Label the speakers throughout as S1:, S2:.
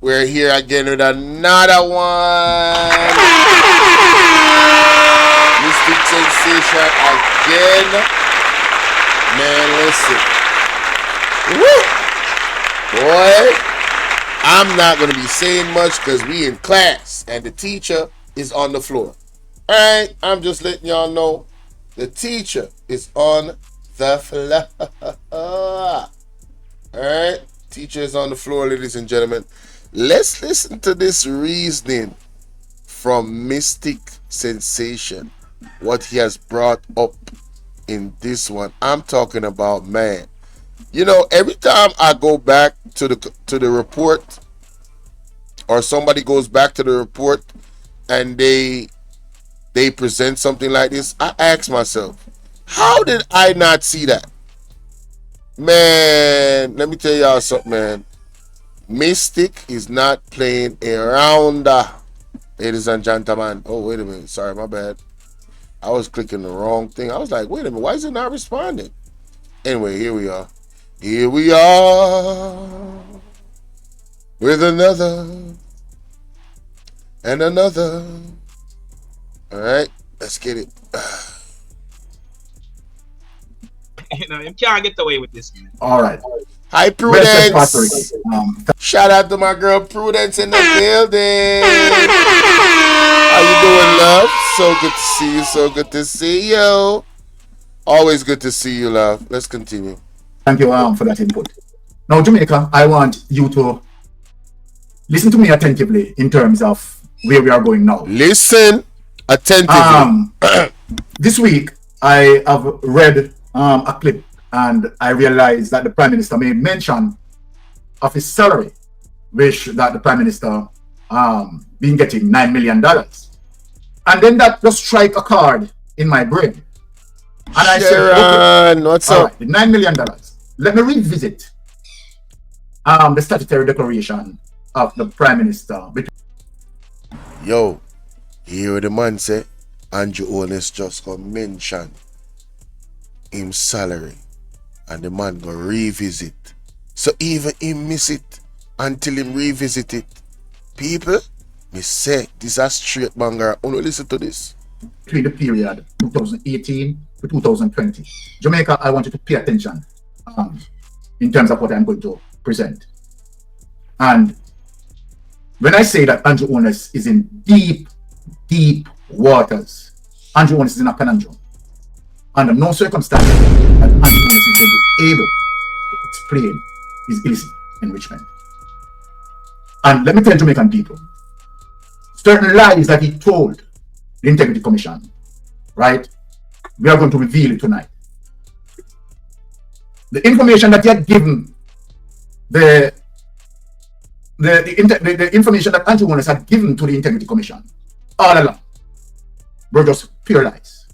S1: We're here again with another one. Mystic Sensation again. Man, listen. Woo! Boy, I'm not going to be saying much because we in class and the teacher is on the floor. Alright, I'm just letting y'all know the teacher is on the floor. Alright, teacher is on the floor, ladies and gentlemen. Let's listen to this reasoning from Mystic Sensation. What he has brought up in this one. I'm talking about, man. You know, every time I go back to the report, or somebody goes back to the report and they present something like this, I ask myself, how did I not see that? Man, let me tell y'all something, man. Mystic is not playing around, ladies and gentlemen. Oh, wait a minute. Sorry, my bad. I was clicking the wrong thing. I was like, wait a minute. Why is it not responding? Anyway, here we are. Here we are with another and another. All right, let's get it.
S2: You know, you can't get away with this, man.
S3: All right.
S1: Hi, Prudence. Shout out to my girl Prudence in the building. How you doing, love? So good to see you. So good to see you. Always good to see you, love. Let's continue.
S3: Thank you for that input. Now, Jamaica, I want you to listen to me attentively in terms of where we are going now.
S1: Listen attentively.
S3: This week, I have read a clip and I realized that the Prime Minister made mention of his salary, which that the Prime Minister been getting $9 million. And then that just strike a chord in my brain. And I said, okay,
S1: what's up?
S3: Right, the $9 million. Let me revisit the statutory declaration of the Prime Minister.
S1: Yo, here the man say, Andrew Holness just gonna mention him salary and the man gonna revisit. So even him miss it until him revisit it. People, me say, this is straight banger. Only listen to this.
S3: Between the period 2018 to 2020. Jamaica, I want you to pay attention in terms of what I'm going to present. And when I say that Andrew Holness is in deep, deep waters, Andrew Holness is in a conundrum. Under no circumstances that Andrew Holness is going to be able to explain his illicit enrichment. And let me tell Jamaican people, certain lies that he told the Integrity Commission, right? We are going to reveal it tonight. The information that he had given, the information that Andrew Holness had given to the Integrity Commission all along were just pure lies,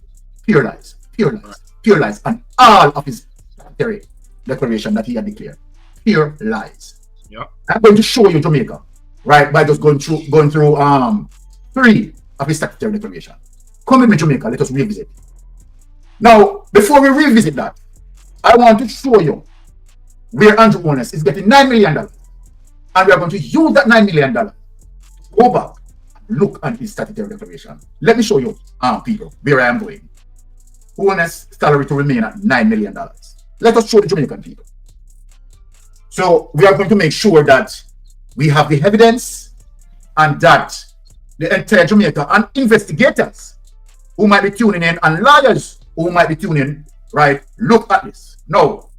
S3: pure lies, pure lies, pure lies, and all of his statutory declaration that he had declared, pure lies.
S2: Yeah.
S3: I'm going to show you Jamaica, right, by just going through 3 of his statutory declaration. Come with me, Jamaica, let us revisit. Now, before we revisit that, I want to show you where Andrew Holness is getting $9 million. And we are going to use that $9 million. Go back and look at his statutory declaration. Let me show you, people, where I am going. Holness salary to remain at $9 million. Let us show the Jamaican people. So we are going to make sure that we have the evidence and that the entire Jamaica and investigators who might be tuning in and lawyers who might be tuning in, right, look at this. Now,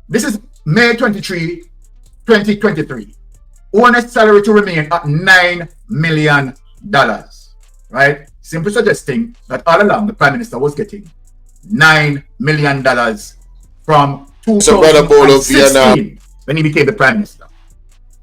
S3: this is May 23, 2023. Holness salary to remain at $9 million, right? Simply suggesting that all along the Prime Minister was getting $9 million from 2016 when he became the Prime Minister.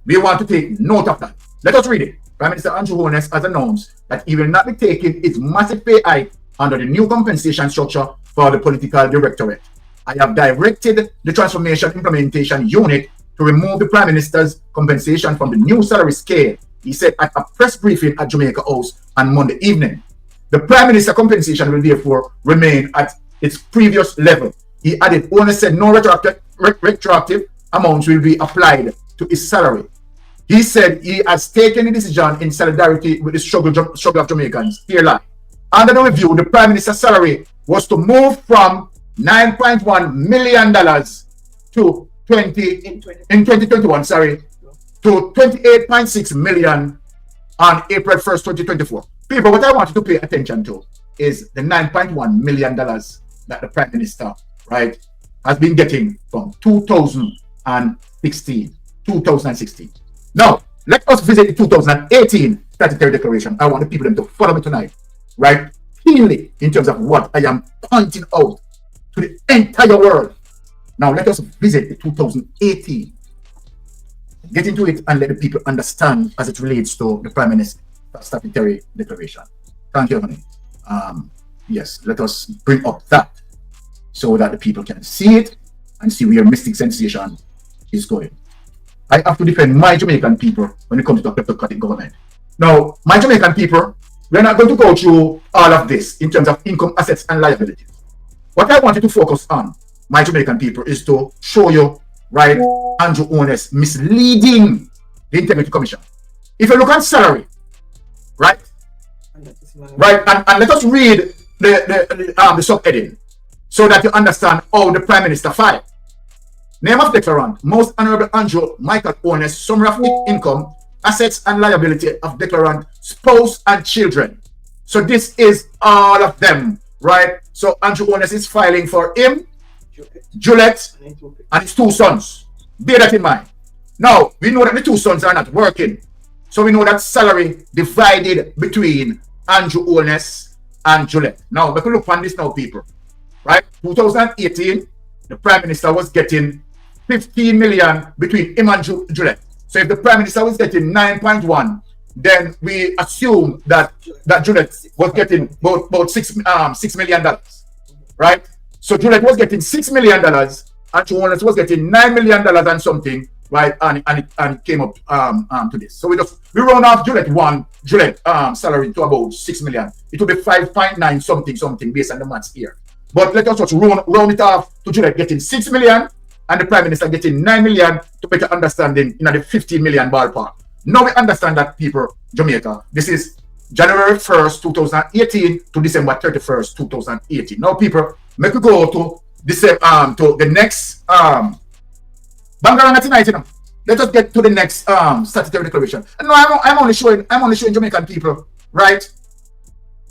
S3: We want to take note of that. Let us read it. Prime Minister Andrew Holness has announced that he will not be taking its massive pay hike under the new compensation structure for the political directorate. I have directed the Transformation Implementation Unit to remove the Prime Minister's compensation from the new salary scale, he said at a press briefing at Jamaica House on Monday evening. The Prime Minister compensation will therefore remain at its previous level. He added, Holness said no retroactive amounts will be applied to his salary. He said he has taken the decision in solidarity with the struggle of Jamaicans. Here lie. Under the review, the Prime Minister's salary was to move from $9.1 million to 2021, sorry, to 28.6 million on April 1st, 2024. People, what I want you to pay attention to is the $9.1 million that the Prime Minister, right, has been getting from 2016. Now, let us visit the 2018 statutory declaration. I want the people to follow me tonight, right? Keenly in terms of what I am pointing out to the entire world. Now, let us visit the 2018. Get into it and let the people understand as it relates to the Prime Minister's statutory declaration. Thank you, honey. Yes, let us bring up that so that the people can see it and see where Mystic Sensation is going. I have to defend my Jamaican people when it comes to the kleptocratic government. Now, my Jamaican people, we're not going to go through all of this in terms of income, assets, and liabilities. What I want you to focus on, my Jamaican people, is to show you, right, Andrew Holness misleading the Integrity Commission. If you look at salary, right, and let us read the subheading so that you understand how the Prime Minister filed. Name of declarant, Most Honorable Andrew Michael Holness, summary of income, assets and liability of declarant, spouse and children. So this is all of them, right? So Andrew Holness is filing for him, Juliet, and his two sons. Bear that in mind. Now, we know that the two sons are not working. So we know that salary divided between Andrew Holness and Juliet. Now, we can look on this now, people. Right? 2018, the Prime Minister was getting 15 million between him and Juliet. So if the Prime Minister was getting 9.1, then we assume that Juliet was getting about $6 million. Right? So Juliet was getting $6 million, and Holness was getting $9 million and something, right? And it came up to this. So we round off Juliet salary to about 6 million. It will be 5.9 something based on the maths here. But let us just round it off to Juliet getting 6 million and the Prime Minister getting 9 million to better understanding in the 15 million ballpark. Now we understand that, people, Jamaica, this is January 1st, 2018 to December 31st, 2018. Now, people, make we go to the next Bangaranga tonight, you know. Let us get to the next statutory declaration. And no, I'm only showing Jamaican people, right?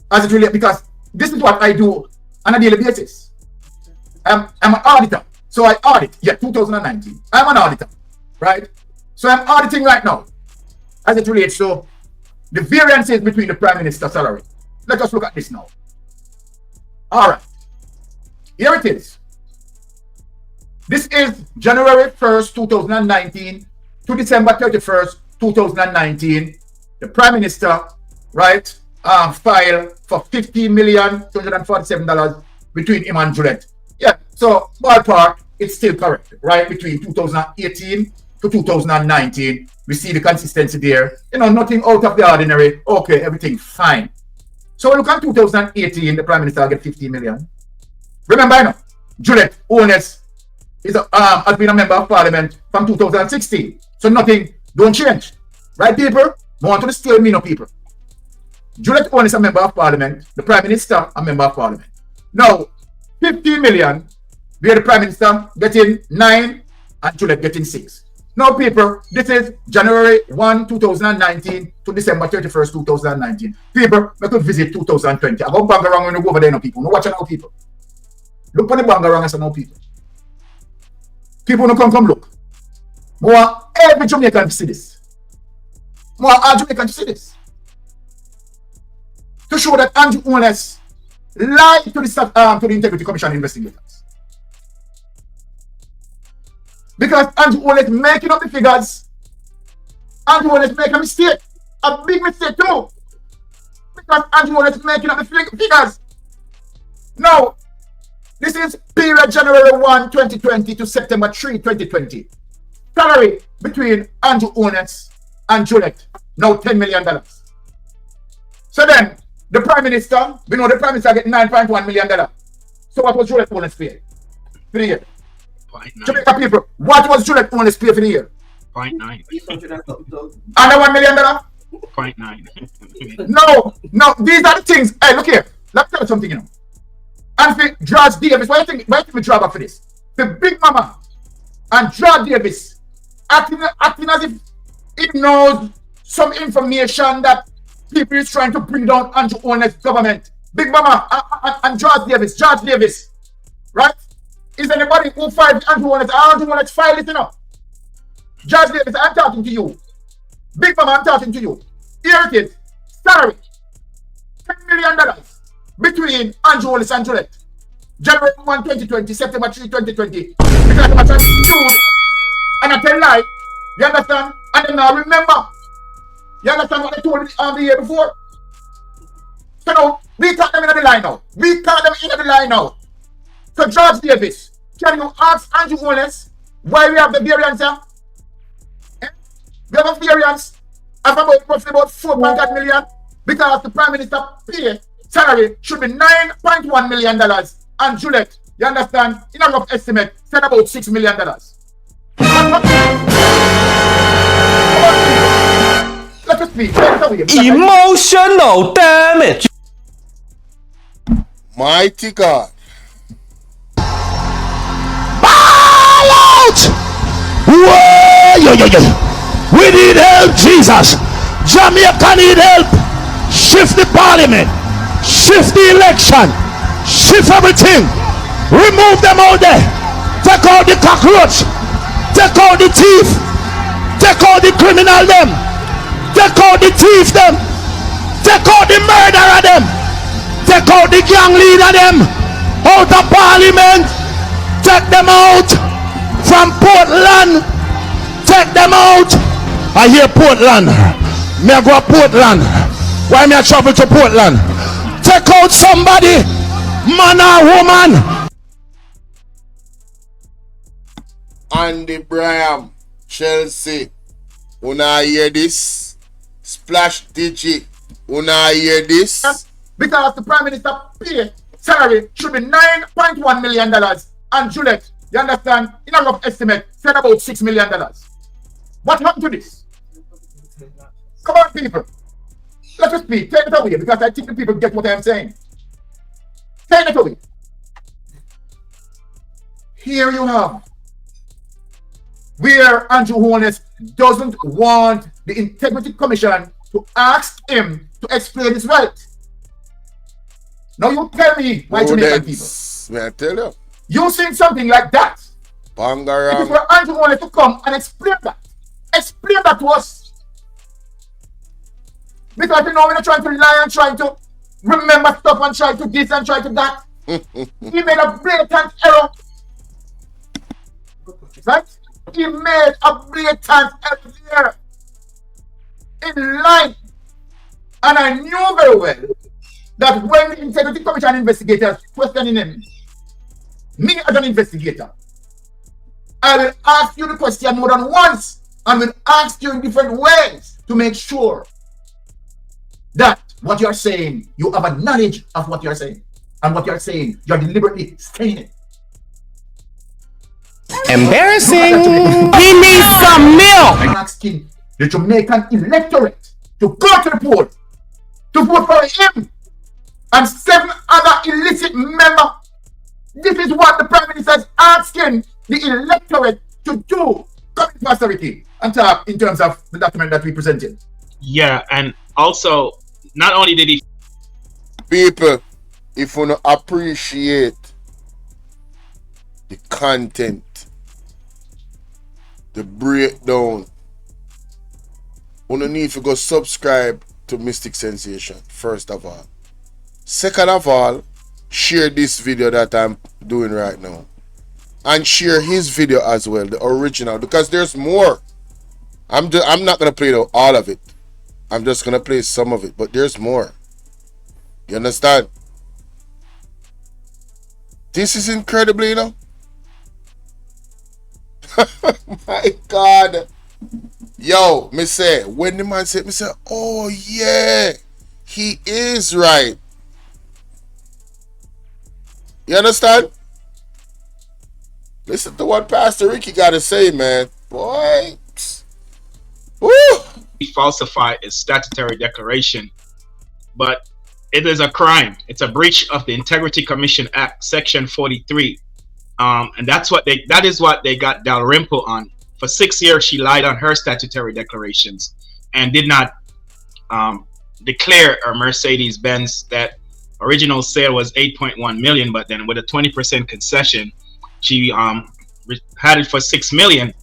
S3: As it relates, because this is what I do on a daily basis. I'm an auditor, so I audit. Yeah, 2019. I'm an auditor, right? So I'm auditing right now as it relates to the variances between the Prime Minister's salary. Let us look at this now. All right. Here it is. This is January 1st, 2019 to December 31st, 2019. The Prime Minister, right, filed for $50,247 between him and Juliet. Yeah, so ballpark, it's still correct, right? Between 2018 to 2019, we see the consistency there. You know, nothing out of the ordinary. Okay, everything fine. So look at 2018, the Prime Minister get 50 million. Remember, you know, Juliet Holness has been a member of Parliament from 2016. So nothing don't change. Right, people? Want to steal me, no, people. Juliet Holness a member of Parliament. The Prime Minister a member of Parliament. Now, 50 million, where the Prime Minister getting 9 and Juliet getting 6. Now, people, this is January 1, 2019 to December 31st, 2019. People, we could visit 2020. I go bang around when you go over there, no, people. No, watch out, people. Look on the bang around and say, no, people. People no come look. More every Jamaican to see this. More all Jamaican to see this. To show that Andrew Holness lied to the Integrity Commission investigators. Because Andrew Holness making up the figures. Andrew Holness making a mistake. A big mistake too. Because Andrew Holness making up the figures. Now, this is period January 1, 2020 to September 3, 2020. Salary between Andrew Holness and Juliet, now $10 million. So then, the Prime Minister, we know the Prime Minister get $9.1 million. So what was Juliet Holness paid for the year? Jamaica people, what was Juliet Holness paid for the year?
S2: .9.
S3: Under $1 million?
S2: .9.
S3: No, these are the things. Hey, look here. Let me tell you something, you know. And for George Davis, why do you think we draw back for this? The Big Mama and George Davis acting as if it knows some information that people is trying to bring down Andrew Holness government. Big Mama and George Davis, right? Is anybody who filed Andrew Holness? Andrew Holness filed it, you know. George Davis, I'm talking to you. Big Mama, I'm talking to you. Here it is. Salary. $10 million between Andrew Holness and Gillette. January 1, 2020, September 3, 2020. Because I'm trying to choose and I tell lie. You understand? And then now remember. You understand what I told you the year before? So now, we caught them in the line now. So George Davis, can you ask Andrew Holness why we have the variance here? We have a variance of roughly about 4.8 million because the Prime Minister pay salary should be $9.1 million. And Juliet, you understand, in a rough estimate, said about $6 million. Let us speak.
S4: Emotional damage.
S1: Mighty God.
S4: Ball out! Whoa, we need help, Jesus. Jamaica need help. Shift the parliament. Shift the election. Shift everything. Remove them all there. Take out the cockroach. Take out the thief. Take out the criminal them. Take out the thief them. Take out the murderer them. Take out the gang leader them. Out of parliament. Take them out from Portland. Take them out. I hear Portland. Me I go to Portland. Why me I travel to Portland? Take out somebody. Man or woman.
S1: Andy Bryan, Chelsea. Una hear this? Splash Digi. Una hear this?
S3: Because the Prime Minister pay salary should be $9.1 million. And Juliet, you understand, in a rough estimate, said about $6 million. What happened to this? Come on, people. Let us speak. Take it away because I think the people get what I'm saying. Take it away. Here you have where Andrew Holness doesn't want the Integrity Commission to ask him to explain his wealth. Now you tell me, my Jamaican people.
S1: May I tell you?
S3: You seen something like that?
S1: Bangarang.
S3: It is for Andrew Holness to come and explain that. Explain that to us. Because you know we're not trying to lie and trying to remember stuff and try to this and try to that. He made a blatant error. Right? He made a blatant error there. In line. And I knew very well that when the Integrity Commission investigators questioning him, me as an investigator, I will ask you the question more than once and will ask you in different ways to make sure that what you're saying, you have a knowledge of what you're saying. And what you're saying, you're deliberately saying it.
S4: Embarrassing. We need some milk.
S3: I'm asking the Jamaican electorate to go to the poll to vote for him and 7 other illicit members. This is what the Prime Minister is asking the electorate to do. Come in posterity and talk in terms of the document that we presented.
S2: Yeah, and also, not only did he...
S1: People, if you don't appreciate the content, the breakdown, you need to go subscribe to Mystic Sensation, first of all. Second of all, share this video that I'm doing right now. And share his video as well, the original, because there's more. I'm not going to play all of it. I'm just going to play some of it, but there's more. You understand? This is incredible, you know? My God. Yo, me say, when the man said, me say, oh yeah, he is right. You understand? Listen to what Pastor Ricky got to say, man. Boy, Woo!
S2: Falsify a statutory declaration, but it is a crime. It's a breach of the Integrity Commission Act, Section 43. And that is what they got Dalrymple on. For 6 years, she lied on her statutory declarations and did not declare a Mercedes Benz that original sale was 8.1 million, but then with a 20% concession, she had it for 6 million,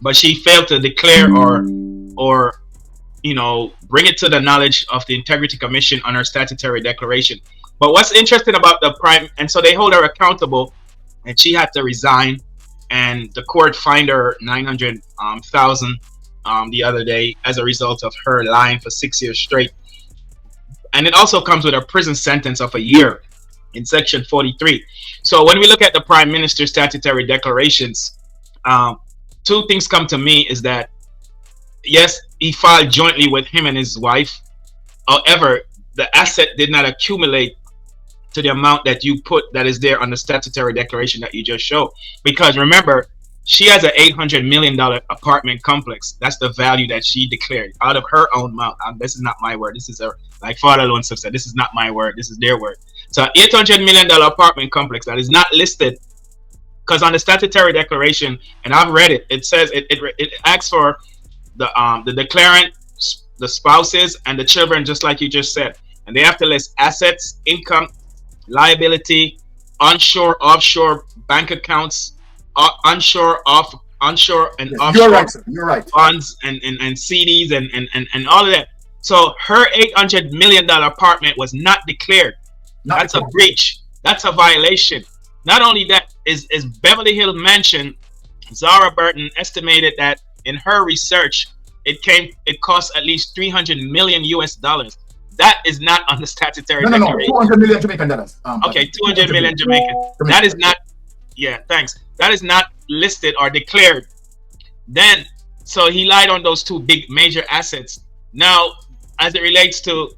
S2: but she failed to declare or bring it to the knowledge of the Integrity Commission on her statutory declaration. But what's interesting about the prime, and so they hold her accountable, and she had to resign, and the court fined her 900,000 the other day as a result of her lying for 6 years straight. And it also comes with a prison sentence of a year in Section 43. So when we look at the Prime Minister's statutory declarations, two things come to me is that, yes, he filed jointly with him and his wife. However, the asset did not accumulate to the amount that you put that is there on the statutory declaration that you just showed. Because remember, she has an $800 million apartment complex. That's the value that she declared out of her own mouth. This is not my word. This is like Father Loan said, this is not my word. This is their word. So $800 million apartment complex that is not listed, because on the statutory declaration, and I've read it, it says it asks for the declarant, the spouses, and the children, just like you just said, and they have to list assets, income, liability, onshore, offshore bank accounts, onshore and offshore.
S3: You're right, sir. You're right.
S2: Bonds and CDs and all of that. So her $800 million apartment was not declared. That's a breach. That's a violation. Not only that, is Beverly Hills Mansion, Zara Burton estimated that in her research, it costs at least $300 million US. That is not on the statutory declaration.
S3: 200 million Jamaican dollars.
S2: Okay, 200 million Jamaican. That is not, thanks. That is not listed or declared. Then, so he lied on those two big major assets. Now, as it relates to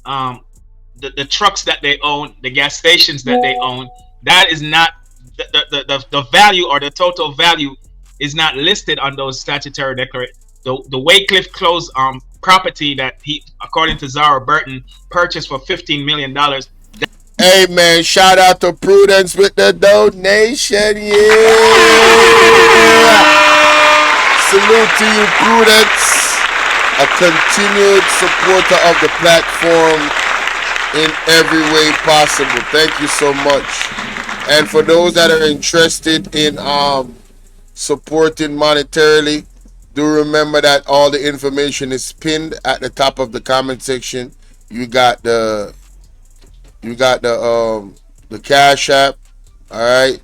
S2: the trucks that they own, the gas stations that they own, that is not the value, or the total value is not listed on those statutory declarations. The Waycliffe Close property that he, according to Zara Burton, purchased for $15 million.
S1: Hey man, shout out to Prudence with the donation. Yeah. Salute to you, Prudence. A continued supporter of the platform in every way possible. Thank you so much. And for those that are interested in supporting monetarily, do remember that all the information is pinned at the top of the comment section. You got the Cash App, all right,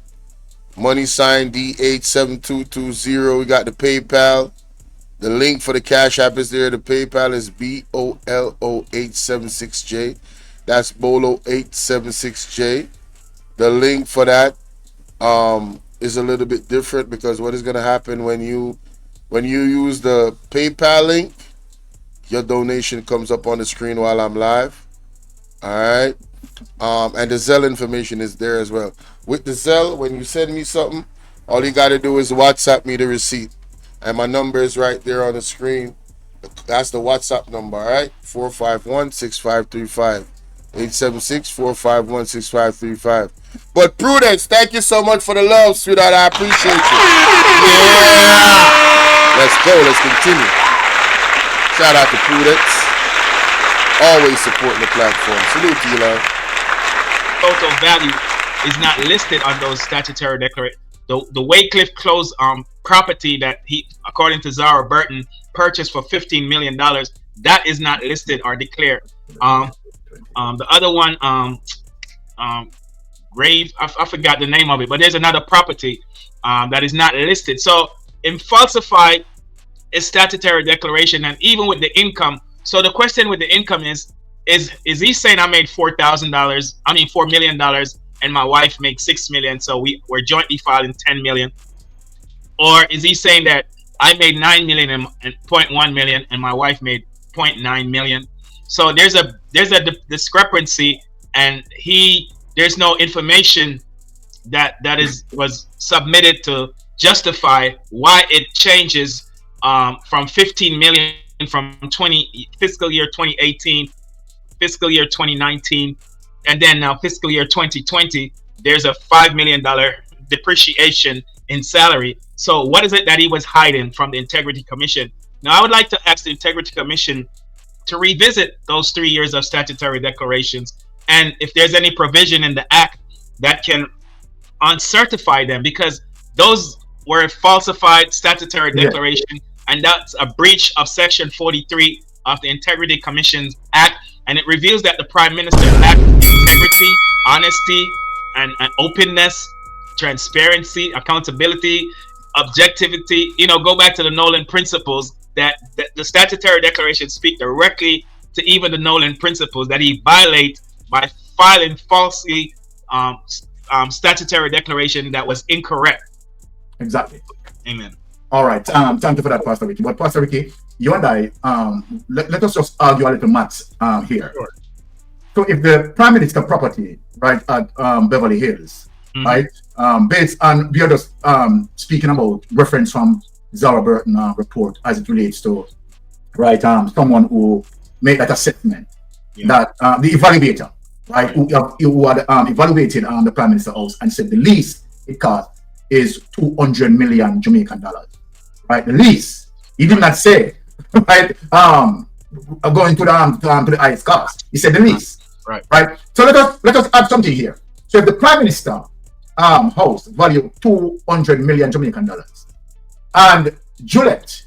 S1: money sign D87220. We got the PayPal. The link for the Cash App is there. The PayPal is BOLO876J. That's Bolo876J. The link for that is a little bit different, because what is going to happen when you use the PayPal link, your donation comes up on the screen while I'm live. All right. And the Zelle information is there as well. With the Zelle, when you send me something, all you got to do is WhatsApp me the receipt. And my number is right there on the screen. That's the WhatsApp number, all right? 451-6535. 876-451-6535. But Prudence, thank you so much for the love, sweetheart. I appreciate you. Yeah. Let's go. Let's continue. Shout out to Prudence. Always supporting the platform. Salute to you, love.
S2: Total value is not listed on those statutory declarations. The Waycliffe Close property that he, according to Zara Burton, purchased for $15 million, that is not listed or declared. The other one, Grave, I forgot the name of it, but there's another property that is not listed. So in falsified a statutory declaration, and even with the income. So the question with the income is he saying I made $4 million, and my wife makes $6 million, so we're jointly filing $10 million? Or is he saying that I made $9 million and $0.1 million, and my wife made $0.9 million? So there's a discrepancy, and there's no information that was submitted to justify why it changes from 15 million from 20 fiscal year 2018, fiscal year 2019, and then now fiscal year 2020. There's a $5 million depreciation in salary. So what is it that he was hiding from the Integrity Commission? Now I would like to ask the Integrity Commission to revisit those 3 years of statutory declarations, and if there's any provision in the act that can uncertify them, because those were falsified statutory
S3: Yeah.
S2: declaration, and that's a breach of Section 43 of the Integrity Commissions Act, and it reveals that the Prime Minister lacked integrity, honesty, and openness, transparency, accountability, objectivity. Go back to the Nolan principles, that the statutory declarations speak directly to even the Nolan principles that he violates by filing falsely statutory declaration that was incorrect.
S3: Exactly.
S2: Amen.
S3: All right. Thank you for that, Pastor Ricky. But Pastor Ricky, you and I, let us just argue a little maths here.
S2: Sure.
S3: So if the Prime Minister property, right, at Beverly Hills, right, based on, we are just speaking about reference from Zara Burton report as it relates to, right, someone who made that assessment, that the evaluator, right, who had evaluated the Prime Minister house and said the least it cost is 200 million Jamaican dollars, right? The least. He did not say, right, going to the highest cost. He said the least,
S2: right?
S3: So let us add something here. So if the Prime Minister house value 200 million Jamaican dollars, and Juliet,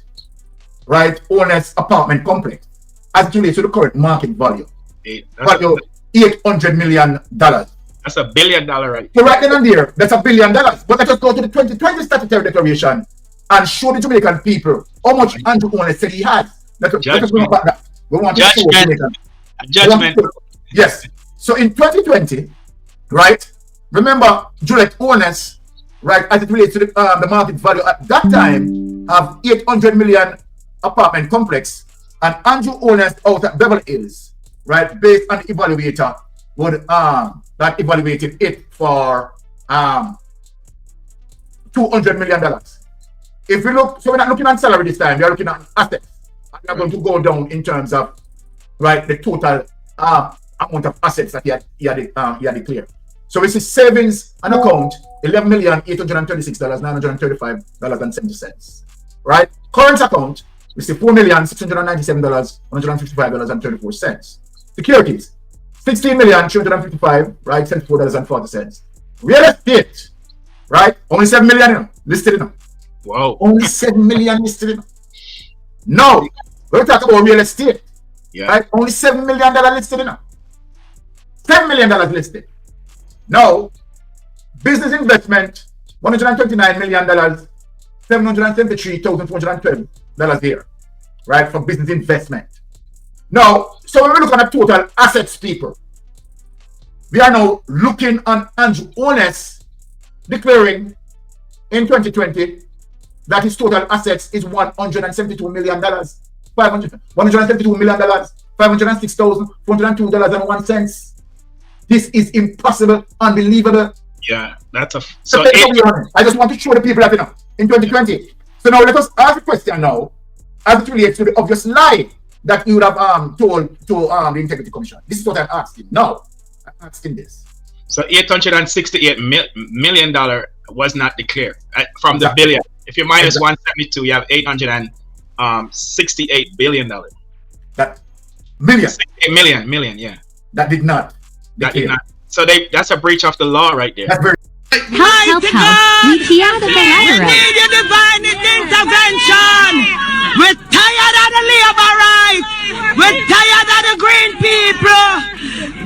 S3: right, owner's apartment complex, as it relates to the current market value, value $800 million.
S2: That's $1 billion, right?
S3: So right then and there, that's $1 billion. But let us go to the 2020 statutory declaration and show the Jamaican people how much Andrew Owens said he has. Let us go back that. We want to show Jamaican.
S2: Judgment.
S3: Yes. So in 2020, right, remember Juliet Owens, right, as it relates to the market value at that time of 800 million apartment complex, and Andrew Owens out at Beverly Hills, right, based on the evaluator, would that evaluated it for $200 million. If we look, so we're not looking at salary this time, we are looking at assets. And we are going to go down in terms of, right, the total amount of assets that he had declared. So it's his savings and account, $11,836,935.70. Right? Current account, we see $4,697,155.34. Securities, $16,355,000, right? $74.40. Real estate, right? Only 7 million listed in.
S2: Wow.
S3: Only 7 million listed in. No, we're talking about real estate.
S2: Yeah.
S3: Right? Only $7 million listed in. $7 million listed. Now, business investment, $129 million, $773,412 there, right, for business investment. Now, so when we look at total assets, people, we are now looking on Andrew Owens declaring in 2020 that his total assets is $172 million, $172 million, $506,402.01. This is impossible, unbelievable.
S2: Yeah, that's a
S3: I just want to show the people that in 2020. So now let us ask the question now, as it relates to the obvious lie that you would have told to the Integrity Commission. This is what I'm asking. Now, I'm asking this.
S2: So $868 million was not declared from the billion. If you minus 172, you have $868 billion.
S3: That million.
S2: 68 million, yeah.
S3: That did not.
S2: That did not. So that's a breach of the law right there.
S3: That's very.
S5: Help, help. We are the
S6: We need your divine intervention. We're tired of the labor rights. We're tired of the green people.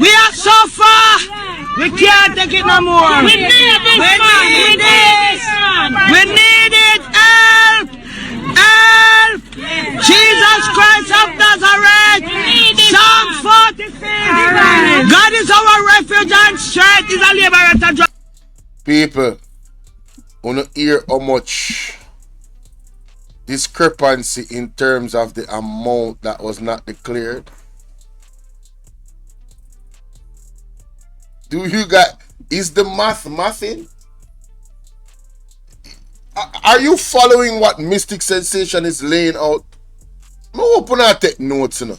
S6: We are so far. We can't take it no more. We need this. We need this. We need it. Help. Help. Jesus Christ of Nazareth. Psalm 46. God is our refuge and strength. Is a liberator.
S1: People, wanna hear how much discrepancy in terms of the amount that was not declared? Do you got, is the mathing? Are you following what Mystic Sensation is laying out? No, open and take notes, you know.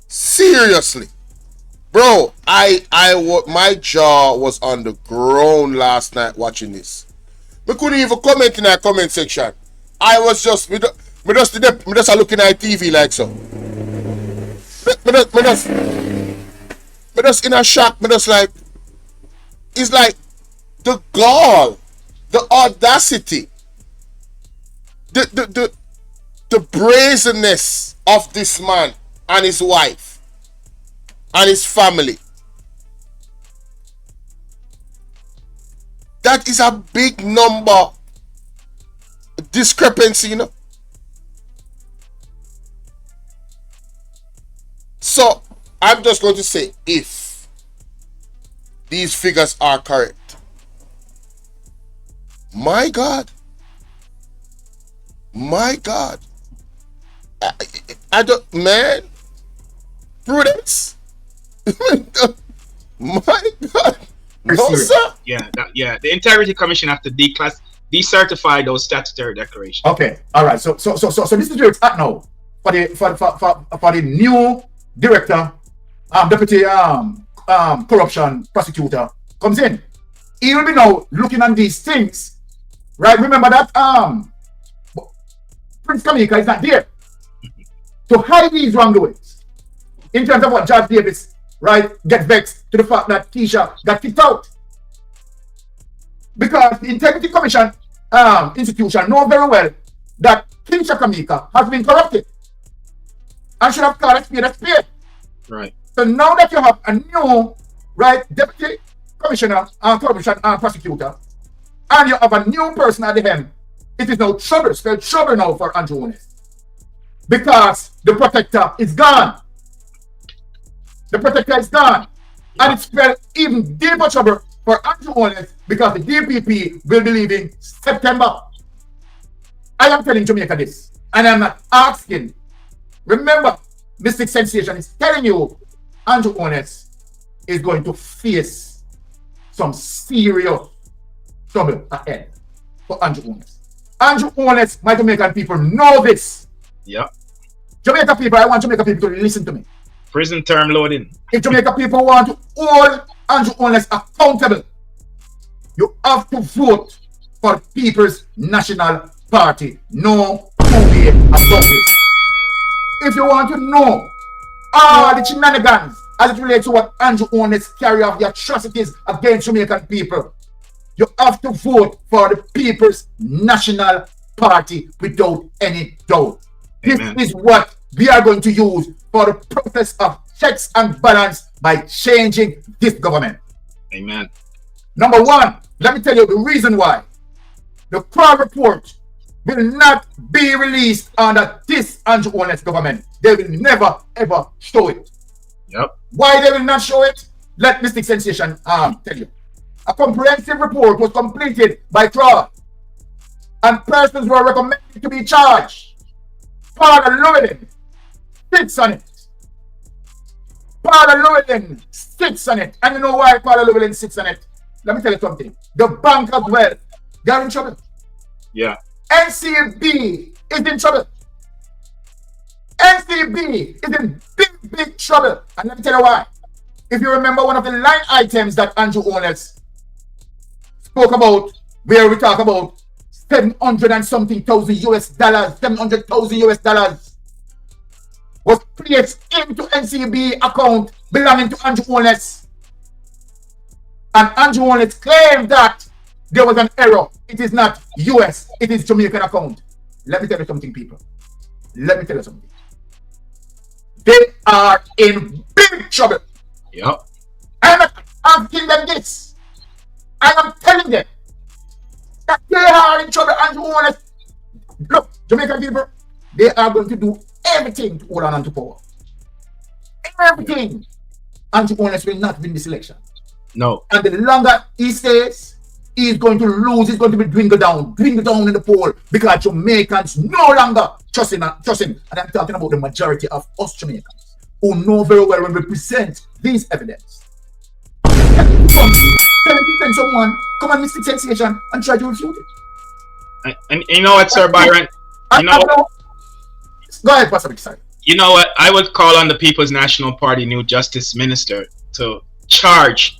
S1: Seriously, bro. My jaw was on the ground last night watching this. We couldn't even comment in our comment section. I was just, me just looking at TV like so. Me just in a shock. Me just like, it's like the gall, the audacity, the brazenness of this man and his wife and his family. That is a big number discrepancy, you know. So I'm just going to say, if these figures are correct, my God, I don't, man, Prudence, my God, no sir.
S2: Yeah, the Integrity Commission have to decertify those statutory declarations.
S3: Okay, all right. So this is where it's at now for the new director, deputy corruption prosecutor comes in. He will be now looking at these things, right? Remember that Prince Kamika is not there to hide these wrongdoings in terms of what Judge Davis, right, get vexed to the fact that Keisha got kicked out. Because the Integrity Commission institution know very well that Keisha Kamika has been corrupted and should have called a spade.
S2: Right.
S3: So now that you have a new, right, deputy commissioner and corruption and prosecutor, and you have a new person at the helm, it is now trouble, spelled trouble now for Andrew Honest. Because the protector is gone. The protector is gone. And it's spelled even deeper trouble for Andrew Honest because the DPP will be leaving September. I am telling Jamaica this, and I'm not asking. Remember, Mystic Sensation is telling you Andrew Honest is going to face some serious trouble ahead for Andrew Honest. Andrew Honest, my Jamaican people know this.
S2: Yep.
S3: Jamaica people, I want Jamaica people to listen to me.
S2: Prison term loading.
S3: If Jamaica people want to hold Andrew Honest accountable, you have to vote for People's National Party. No two-way about this. If you want to know all the shenanigans as it relates to what Andrew Honest carry out the atrocities against Jamaican people, you have to vote for the People's National Party without any doubt.
S2: Amen.
S3: This is what we are going to use for the process of checks and balance by changing this government.
S2: Amen.
S3: Number one, let me tell you the reason why. The crime report will not be released under this Andrew Honest government. They will never ever show it.
S2: Yep.
S3: Why they will not show it? Let Mystic Sensation tell you. A comprehensive report was completed by CRAW, and persons were recommended to be charged. Father Llewellyn sits on it. Father Llewellyn sits on it. And you know why Father Llewellyn sits on it? Let me tell you something. The bank as well, they are in trouble.
S2: Yeah.
S3: NCB is in trouble. NCB is in big trouble. And let me tell you why. If you remember one of the line items that Andrew Honest spoke about, where we talk about 700 and something thousand US dollars, 700,000 US dollars was placed into NCB account belonging to Andrew Honest. And Andrew Honest claimed that there was an error. It is not US, it is Jamaican account. Let me tell you something, people. Let me tell you something. They are in big trouble.
S2: Yep.
S3: I'm not asking them this. I am telling them that they are in trouble. Andrew Honest, look, Jamaican people, they are going to do everything to hold on to power. Everything. Andrew Honest will not win this election.
S2: No.
S3: And the longer he stays, he's going to lose. He's going to be dwindled down in the poll because Jamaicans no longer trust him. And I'm talking about the majority of us Jamaicans who know very well when we present these evidence. Someone come on Mystic Sensation and try to refute it.
S2: And you know what, Sir Byron? You know,
S3: Go ahead, Pastor Vic, sorry.
S2: you know what? I would call on the People's National Party new Justice Minister to charge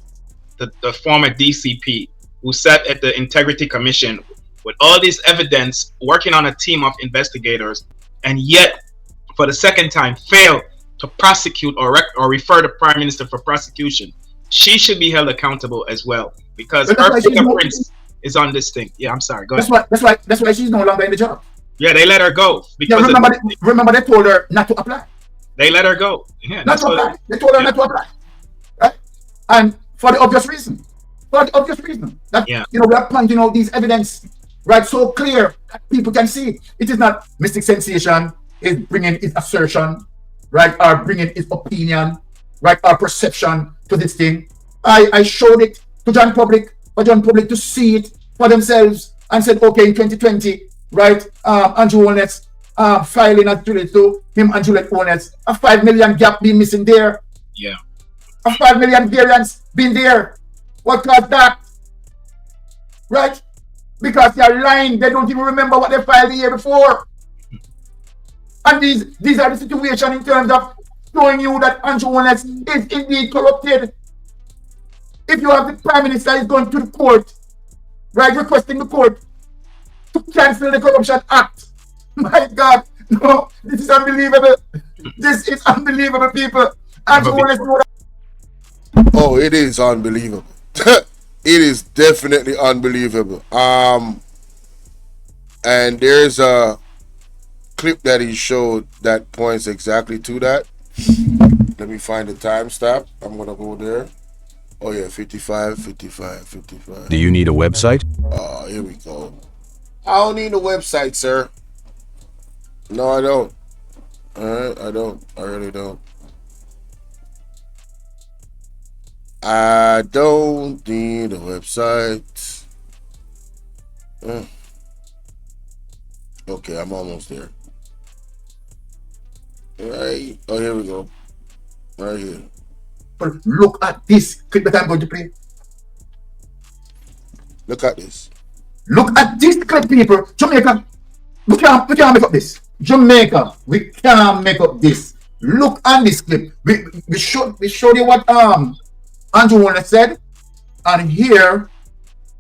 S2: the former DCP who sat at the Integrity Commission with all this evidence, working on a team of investigators, and yet, for the second time, failed to prosecute or refer the Prime Minister for prosecution. She should be held accountable as well, because her fingerprints is on this thing. Yeah, I'm sorry. Go ahead.
S3: That's why she's no longer in the job.
S2: Yeah, they let her go because
S3: remember they told her not to apply.
S2: They let her go. Yeah,
S3: not to apply. They told her not to apply. Right? And for the obvious reason. That we are pointing out these evidence, right, so clear that people can see. It is not Mystic Sensation is bringing his assertion, right, or bringing his opinion, right, or perception to this thing. I showed it to John Public, for John Public to see it for themselves, and said, okay, in 2020, right, Andrew Holness filing as related to him and Juliet Holness, a 5 million gap being missing there.
S2: Yeah.
S3: A 5 million variance being there. What caused that? Right? Because they're lying. They don't even remember what they filed the year before. And these are the situation in terms of showing you that Andrew Holness is indeed corrupted. If you have the Prime Minister is going to the court, right, requesting the court to cancel the Corruption Act. My God, no, this is unbelievable. This is unbelievable, people. Andrew Holness know that.
S1: Oh, it is unbelievable. It is definitely unbelievable. And there's a clip that he showed that points exactly to that. Let me find the timestamp. I'm gonna go there. Oh yeah, 55.
S7: Do you need a website?
S1: Oh, here we go. I don't need a website, sir. No, I don't. Alright, I don't. I really don't. I don't need a website. Okay, I'm almost there. Right. Oh, here we go. Right here.
S3: But look at this clip that I'm going to play.
S1: Look at this.
S3: Look at this clip, people. Jamaica, we can't make up this. Jamaica, we can't make up this. Look at this clip. We showed you what Andrew Holness said, and here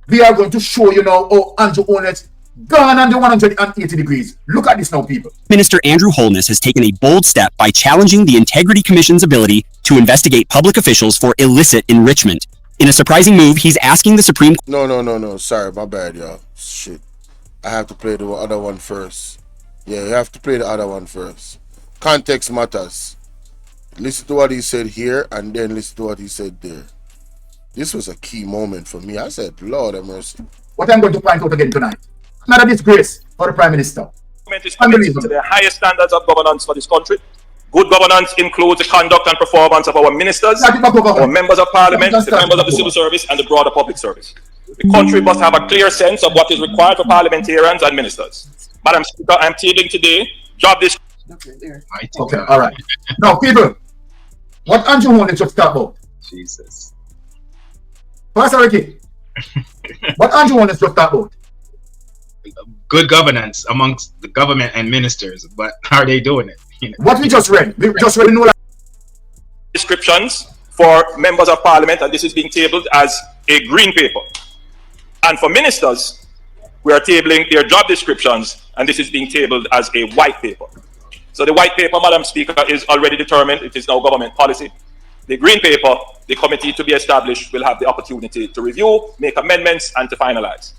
S3: we are going to show you now how Andrew Holness gone under 180 degrees. Look at this now, people.
S8: Minister Andrew Holness has taken a bold step by challenging the Integrity Commission's ability to investigate public officials for illicit enrichment. In a surprising move, he's asking the Supreme Court.
S1: No. Sorry, my bad, y'all. Shit. I have to play the other one first. Yeah, you have to play the other one first. Context matters. Listen to what he said here, and then listen to what he said there. This was a key moment for me. I said, Lord have mercy.
S3: What I'm going to point out again tonight. Another disgrace for the Prime Minister.
S9: Is committed to the highest standards of governance for this country. Good governance includes the conduct and performance of our ministers, our members of parliament, the members of the civil service, and the broader public service. The country must have a clear sense of what is required for parliamentarians and ministers. Madam Speaker, I'm tabling today job description.
S3: Okay, all right. Now, people, what Andrew Holness just talked about.
S2: Jesus.
S3: Pastor Ricky, what Andrew Holness just talked about.
S2: Good governance amongst the government and ministers, but how are they doing it? You know?
S3: What we just read no
S9: descriptions for members of parliament, and this is being tabled as a green paper. And for ministers, we are tabling their job descriptions, and this is being tabled as a white paper. So the white paper, Madam Speaker, is already determined. It is now government policy. The green paper, the committee to be established will have the opportunity to review, make amendments, and to finalize.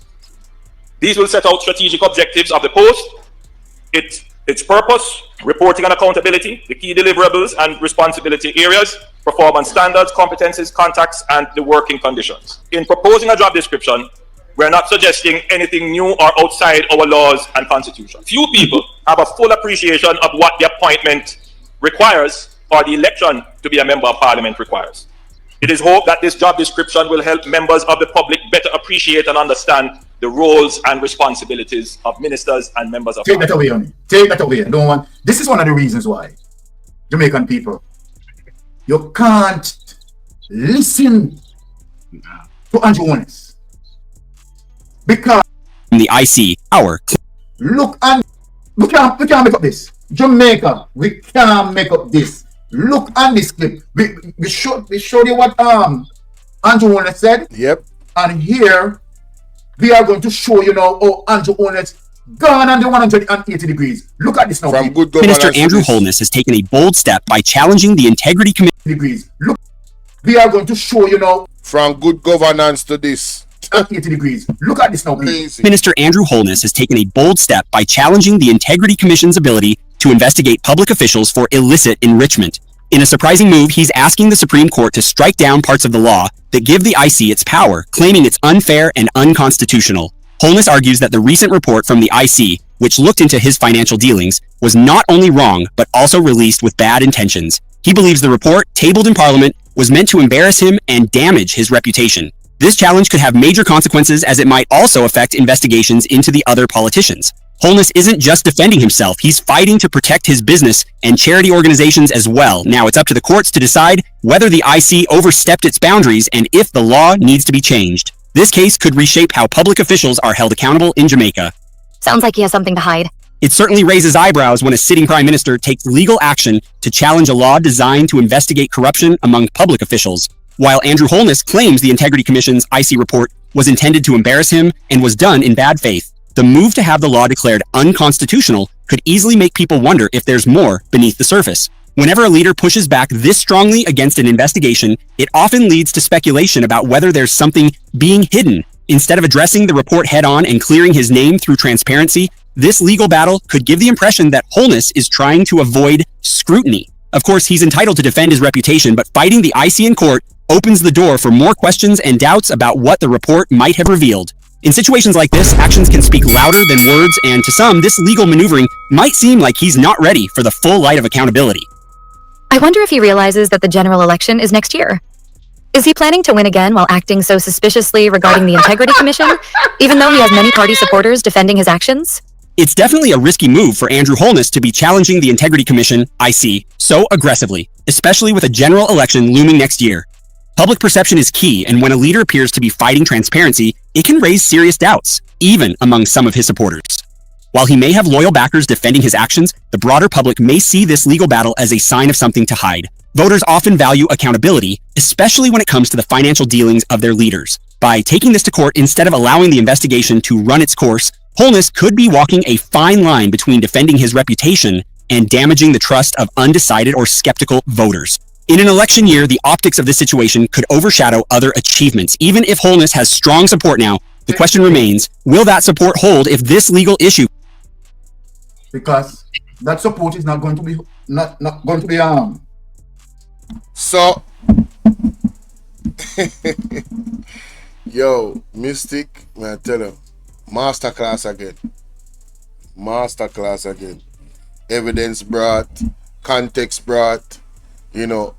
S9: These will set out strategic objectives of the post, its purpose, reporting and accountability, the key deliverables and responsibility areas, performance standards, competencies, contacts, and the working conditions. In proposing a job description, we're not suggesting anything new or outside our laws and constitution. Few people have a full appreciation of what the appointment requires or the election to be a member of parliament requires. It is hoped that this job description will help members of the public better appreciate and understand the roles and responsibilities of ministers and members of
S3: parliament. Take that away, honey. Take that away. Don't want. This is one of the reasons why Jamaican people, you can't listen to Andrew Holness. Because
S8: the IC power.
S3: Look, and we can't make up this. Jamaica, we can't make up this. Look on this clip. We showed you what Andrew Holness said.
S1: Yep.
S3: And here we are going to show you now how Andrew Holness gone under 180 degrees. Look at this now.
S1: From good governance.
S8: Minister Andrew Holness has taken a bold step by challenging the Integrity Commission.
S3: Degrees. Look, we are going to show you now.
S1: From good governance to this.
S3: 80 degrees. Look at this now.
S8: Minister Andrew Holness has taken a bold step by challenging the Integrity Commission's ability to investigate public officials for illicit enrichment. In a surprising move, he's asking the Supreme Court to strike down parts of the law that give the IC its power, claiming it's unfair and unconstitutional. Holness argues that the recent report from the IC, which looked into his financial dealings, was not only wrong, but also released with bad intentions. He believes the report, tabled in Parliament, was meant to embarrass him and damage his reputation. This challenge could have major consequences, as it might also affect investigations into the other politicians. Holness isn't just defending himself, he's fighting to protect his business and charity organizations as well. Now it's up to the courts to decide whether the IC overstepped its boundaries and if the law needs to be changed. This case could reshape how public officials are held accountable in Jamaica.
S5: Sounds like he has something to hide.
S8: It certainly raises eyebrows when a sitting prime minister takes legal action to challenge a law designed to investigate corruption among public officials. While Andrew Holness claims the Integrity Commission's IC report was intended to embarrass him and was done in bad faith, the move to have the law declared unconstitutional could easily make people wonder if there's more beneath the surface. Whenever a leader pushes back this strongly against an investigation, it often leads to speculation about whether there's something being hidden. Instead of addressing the report head-on and clearing his name through transparency, this legal battle could give the impression that Holness is trying to avoid scrutiny. Of course, he's entitled to defend his reputation, but fighting the IC in court opens the door for more questions and doubts about what the report might have revealed. In situations like this, actions can speak louder than words, and to some, this legal maneuvering might seem like he's not ready for the full light of accountability.
S5: I wonder if he realizes that the general election is next year. Is he planning to win again while acting so suspiciously regarding the Integrity Commission, even though he has many party supporters defending his actions?
S8: It's definitely a risky move for Andrew Holness to be challenging the Integrity Commission, IC, so aggressively, especially with a general election looming next year. Public perception is key, and when a leader appears to be fighting transparency, it can raise serious doubts, even among some of his supporters. While he may have loyal backers defending his actions, the broader public may see this legal battle as a sign of something to hide. Voters often value accountability, especially when it comes to the financial dealings of their leaders. By taking this to court instead of allowing the investigation to run its course, Holness could be walking a fine line between defending his reputation and damaging the trust of undecided or skeptical voters. In an election year, the optics of this situation could overshadow other achievements. Even if Holness has strong support now, the question remains, will that support hold if this legal issue...
S3: Because that support is not going to be
S1: So yo, Mystic, man, I tell you, masterclass again. Evidence brought, context brought, you know,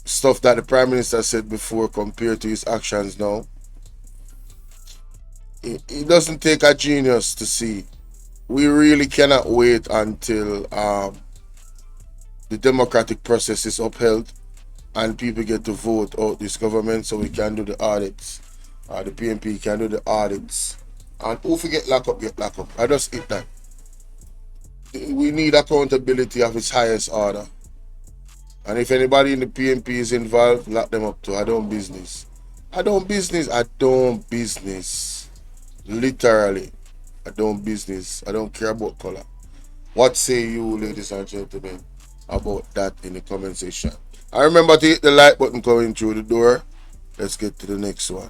S1: stuff that the Prime Minister said before compared to his actions now. It doesn't take a genius to see. We really cannot wait until the democratic process is upheld and people get to vote out this government so we can do the audits. The PNP can do the audits. And who forget lock up, get lock up. I just hit that. We need accountability of its highest order. And if anybody in the PNP is involved, lock them up too. I don't business. Literally. I don't business. I don't care about color. What say you, ladies and gentlemen, about that in the comment section? I remember to hit the like button coming through the door. Let's get to the next one.